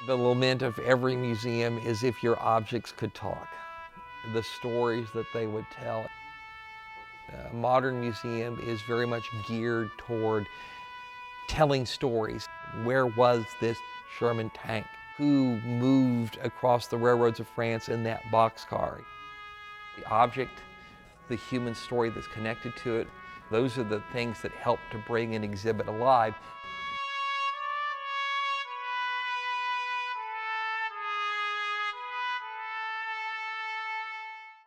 The lament of every museum is if your objects could talk, the stories that they would tell. A modern museum is very much geared toward telling stories. Where was this Sherman tank? Who moved across the railroads of France in that boxcar? The object, the human story that's connected to it, those are the things that help to bring an exhibit alive.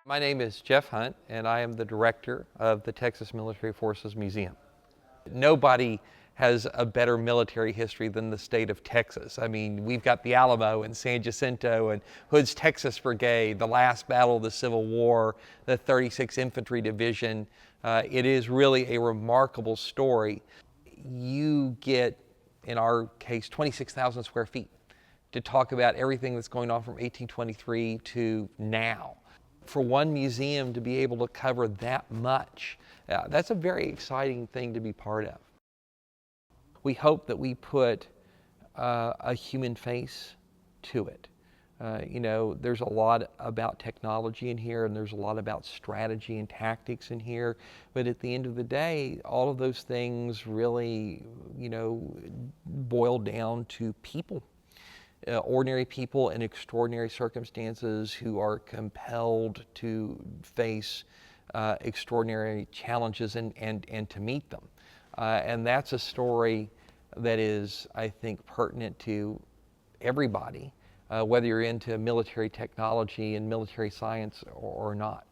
My name is Jeff Hunt, and I am the director of the Texas Military Forces Museum. Nobody has a better military history than the state of Texas. I mean, we've got the Alamo and San Jacinto and Hood's Texas Brigade, the last battle of the Civil War, the 36th Infantry Division. It is really a remarkable story. You get, in our case, 26,000 square feet to talk about everything that's going on from 1823 to now. For one museum to be able to cover that much, that's a very exciting thing to be part of. We hope that we put a human face to it. There's a lot about technology in here, and there's a lot about strategy and tactics in here, but at the end of the day, all of those things really, boil down to people. Ordinary people in extraordinary circumstances who are compelled to face extraordinary challenges and to meet them. And that's a story that is, I think, pertinent to everybody, whether you're into military technology and military science or not.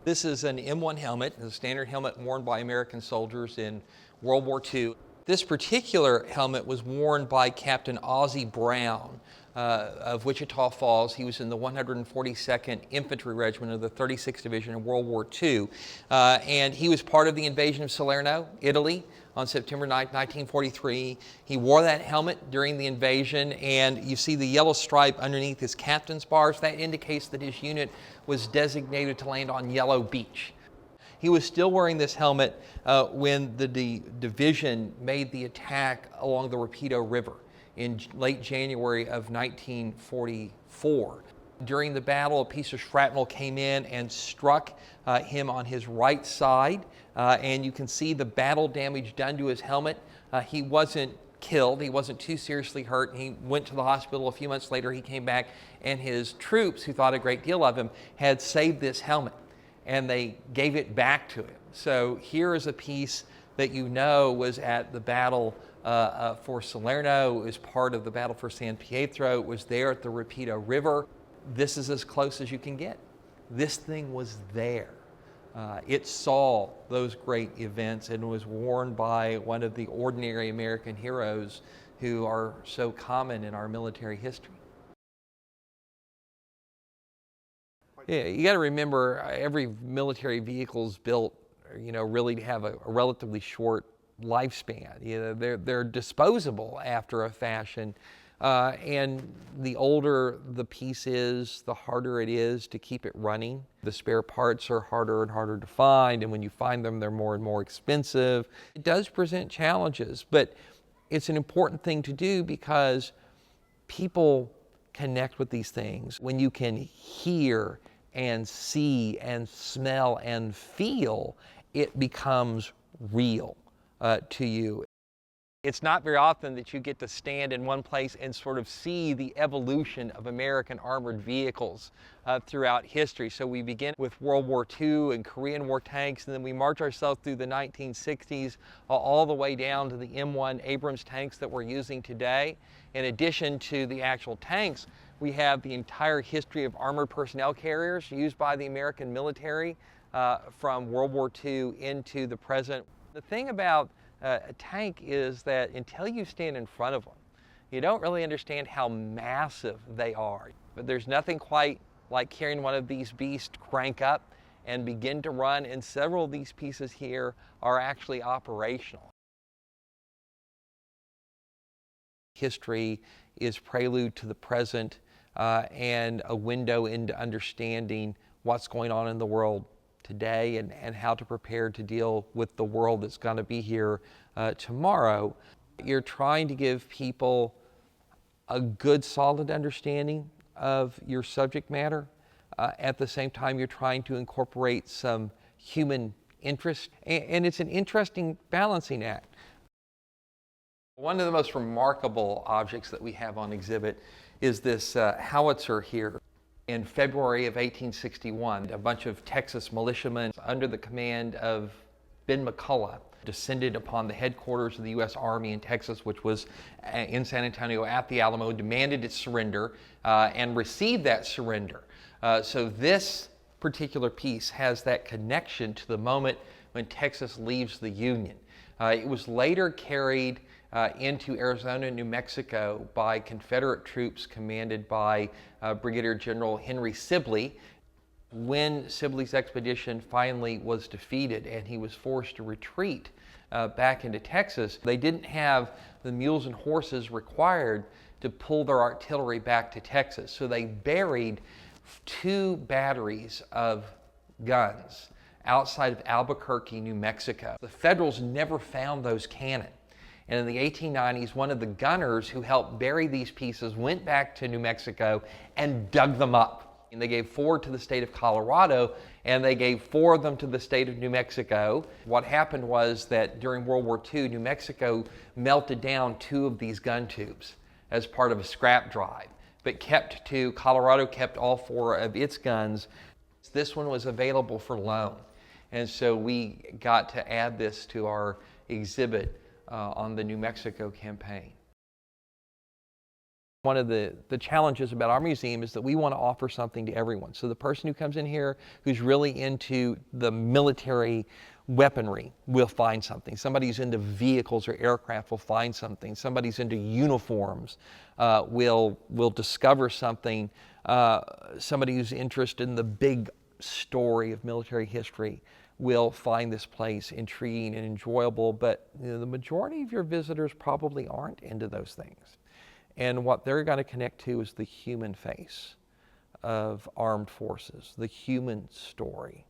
This is an M1 helmet, a standard helmet worn by American soldiers in World War II. This particular helmet was worn by Captain Ozzie Brown of Wichita Falls. He was in the 142nd Infantry Regiment of the 36th Division in World War II. And he was part of the invasion of Salerno, Italy, on September 9, 1943. He wore that helmet during the invasion, and you see the yellow stripe underneath his captain's bars. That indicates that his unit was designated to land on Yellow Beach. He was still wearing this helmet when the division made the attack along the Rapido River in late January of 1944. During the battle, a piece of shrapnel came in and struck him on his right side, and you can see the battle damage done to his helmet. He wasn't killed. He wasn't too seriously hurt. He went to the hospital. A few months later, he came back, and his troops, who thought a great deal of him, had saved this helmet, and they gave it back to him. So here is a piece that was at the battle for Salerno. It was part of the battle for San Pietro. It was there at the Rapido River. This is as close as you can get. This thing was there. It saw those great events and was worn by one of the ordinary American heroes who are so common in our military history. Yeah, you got to remember every military vehicle is built, really to have a relatively short lifespan. They're disposable after a fashion, and the older the piece is, the harder it is to keep it running. The spare parts are harder and harder to find, and when you find them, they're more and more expensive. It does present challenges, but it's an important thing to do because people connect with these things when you can hear and see and smell and feel. It becomes real to you. It's not very often that you get to stand in one place and sort of see the evolution of American armored vehicles throughout history. So we begin with World War II and Korean War tanks, and then we march ourselves through the 1960s all the way down to the M1 Abrams tanks that we're using today. In addition to the actual tanks, we have the entire history of armored personnel carriers used by the American military from World War II into the present. The thing about a tank is that until you stand in front of them, you don't really understand how massive they are. But there's nothing quite like carrying one of these beasts crank up and begin to run, and several of these pieces here are actually operational. History is prelude to the present and a window into understanding what's going on in the world today and how to prepare to deal with the world that's going to be here tomorrow. You're trying to give people a good solid understanding of your subject matter. At the same time, you're trying to incorporate some human interest, and it's an interesting balancing act. One of the most remarkable objects that we have on exhibit is this howitzer here. In February of 1861, a bunch of Texas militiamen under the command of Ben McCullough descended upon the headquarters of the U.S. Army in Texas, which was in San Antonio at the Alamo, demanded its surrender, and received that surrender. So this particular piece has that connection to the moment when Texas leaves the Union. It was later carried into Arizona and New Mexico by Confederate troops commanded by Brigadier General Henry Sibley. When Sibley's expedition finally was defeated and he was forced to retreat back into Texas, they didn't have the mules and horses required to pull their artillery back to Texas. So they buried 2 batteries of guns outside of Albuquerque, New Mexico. The Federals never found those cannon. And in the 1890s, one of the gunners who helped bury these pieces went back to New Mexico and dug them up. And they gave 4 to the state of Colorado, and they gave 4 of them to the state of New Mexico. What happened was that during World War II, New Mexico melted down 2 of these gun tubes as part of a scrap drive, but Colorado kept all 4 of its guns. This one was available for loan. And so we got to add this to our exhibit on the New Mexico campaign. One of the challenges about our museum is that we want to offer something to everyone. So the person who comes in here who's really into the military weaponry will find something. Somebody who's into vehicles or aircraft will find something. Somebody who's into uniforms will discover something. Somebody who's interested in the big story of military history will find this place intriguing and enjoyable, but the majority of your visitors probably aren't into those things. And what they're going to connect to is the human face of armed forces, the human story.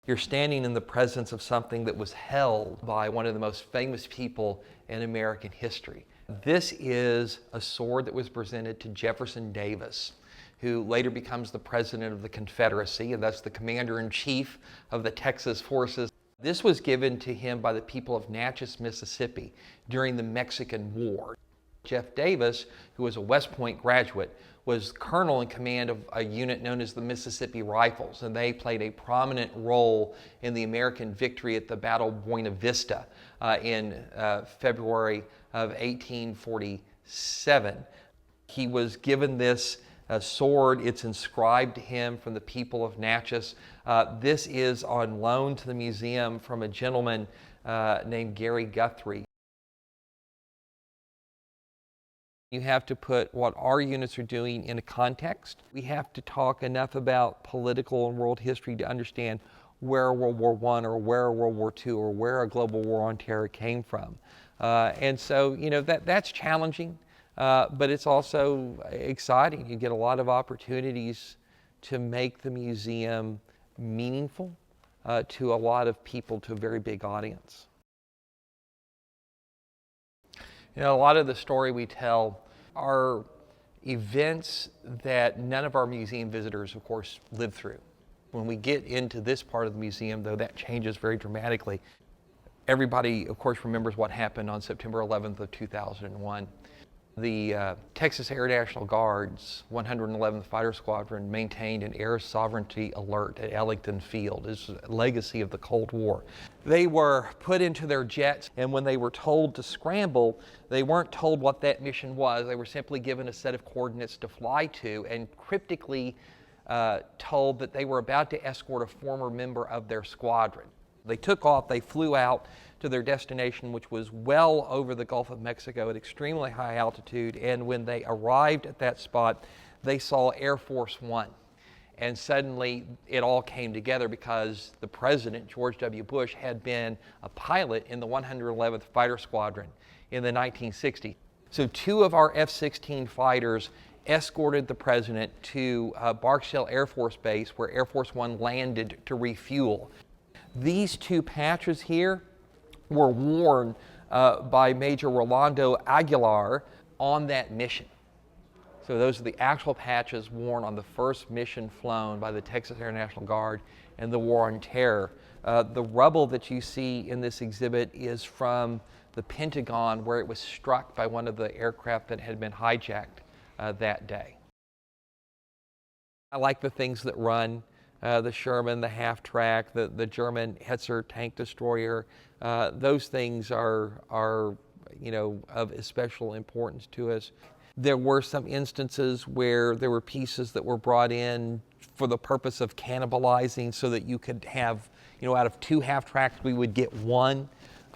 You're standing in the presence of something that was held by one of the most famous people in American history. This is a sword that was presented to Jefferson Davis, who later becomes the president of the Confederacy, and thus the commander-in-chief of the Texas forces. This was given to him by the people of Natchez, Mississippi during the Mexican War. Jeff Davis, who was a West Point graduate, was colonel in command of a unit known as the Mississippi Rifles, and they played a prominent role in the American victory at the Battle of Buena Vista in February of 1847. He was given this sword. It's inscribed to him from the people of Natchez. This is on loan to the museum from a gentleman named Gary Guthrie. You have to put what our units are doing in a context. We have to talk enough about political and world history to understand where World War I or where World War II or where a global war on terror came from. And so, that's challenging. But it's also exciting. You get a lot of opportunities to make the museum meaningful to a lot of people, to a very big audience. A lot of the story we tell are events that none of our museum visitors, of course, live through. When we get into this part of the museum, though, that changes very dramatically. Everybody, of course, remembers what happened on September 11th of 2001. The Texas Air National Guard's 111th Fighter Squadron maintained an air sovereignty alert at Ellington Field. It's a legacy of the Cold War. They were put into their jets, and when they were told to scramble, they weren't told what that mission was. They were simply given a set of coordinates to fly to and cryptically told that they were about to escort a former member of their squadron. They took off, they flew out to their destination, which was well over the Gulf of Mexico at extremely high altitude, and when they arrived at that spot, they saw Air Force One. And suddenly it all came together because the president, George W. Bush, had been a pilot in the 111th Fighter Squadron in the 1960s. So 2 of our F-16 fighters escorted the president to Barksdale Air Force Base, where Air Force One landed to refuel. These 2 patches here were worn by Major Rolando Aguilar. on that mission. So those are the actual patches worn on the first mission flown by the Texas Air National Guard in the War on Terror. The rubble that you see in this exhibit is from the Pentagon, where it was struck by one of the aircraft that had been hijacked that day. I like the things that run, the Sherman, the half-track, the German Hetzer tank destroyer. Those things are of special importance to us. There were some instances where there were pieces that were brought in for the purpose of cannibalizing, so that you could have, out of 2 half-tracks, we would get 1.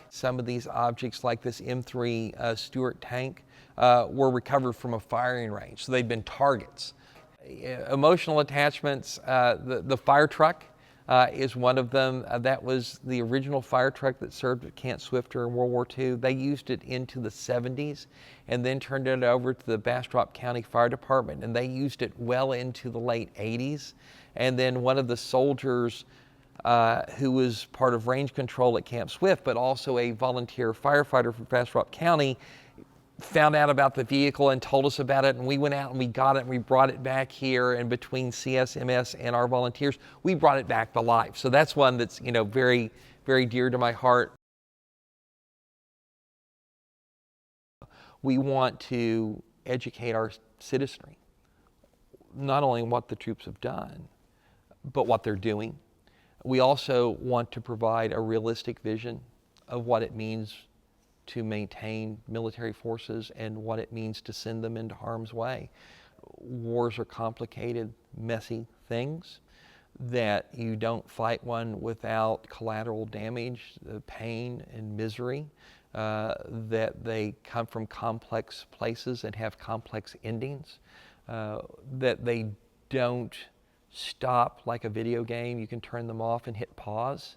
Some of these objects, like this M3 Stuart tank, were recovered from a firing range, so they'd been targets. Emotional attachments, the fire truck is one of them. That was the original fire truck that served at Camp Swifter in World War II. They used it into the 70s and then turned it over to the Bastrop County Fire Department, and they used it well into the late 80s. And then one of the soldiers who was part of range control at Camp Swift, but also a volunteer firefighter from Bastrop County, found out about the vehicle and told us about it, and we went out and we got it and we brought it back here, and between CSMS and our volunteers, we brought it back to life. So that's one that's very, very dear to my heart. We want to educate our citizenry, not only what the troops have done, but what they're doing. We also want to provide a realistic vision of what it means to maintain military forces and what it means to send them into harm's way. Wars are complicated, messy things, that you don't fight one without collateral damage, pain and misery, that they come from complex places and have complex endings, that they don't stop like a video game. You can turn them off and hit pause.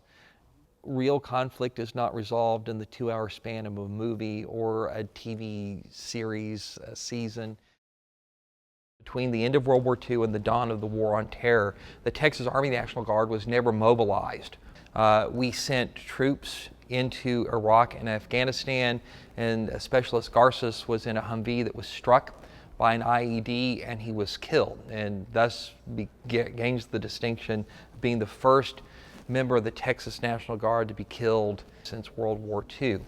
Real conflict is not resolved in the 2-hour span of a movie or a TV series, a season. Between the end of World War II and the dawn of the War on Terror, the Texas Army National Guard was never mobilized. We sent troops into Iraq and Afghanistan, and Specialist Garces was in a Humvee that was struck by an IED, and he was killed, and thus gains the distinction of being the first member of the Texas National Guard to be killed since World War II.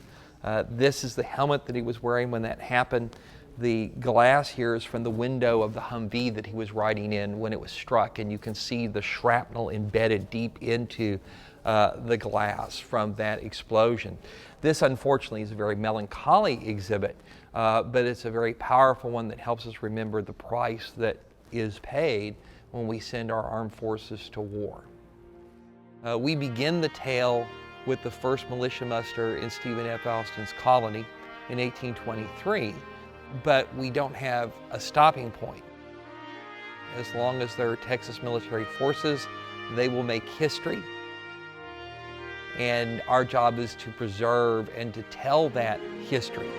This is the helmet that he was wearing when that happened. The glass here is from the window of the Humvee that he was riding in when it was struck, and you can see the shrapnel embedded deep into the glass from that explosion. This, unfortunately, is a very melancholy exhibit, but it's a very powerful one that helps us remember the price that is paid when we send our armed forces to war. We begin the tale with the first militia muster in Stephen F. Austin's colony in 1823, but we don't have a stopping point. As long as there are Texas military forces, they will make history. And our job is to preserve and to tell that history.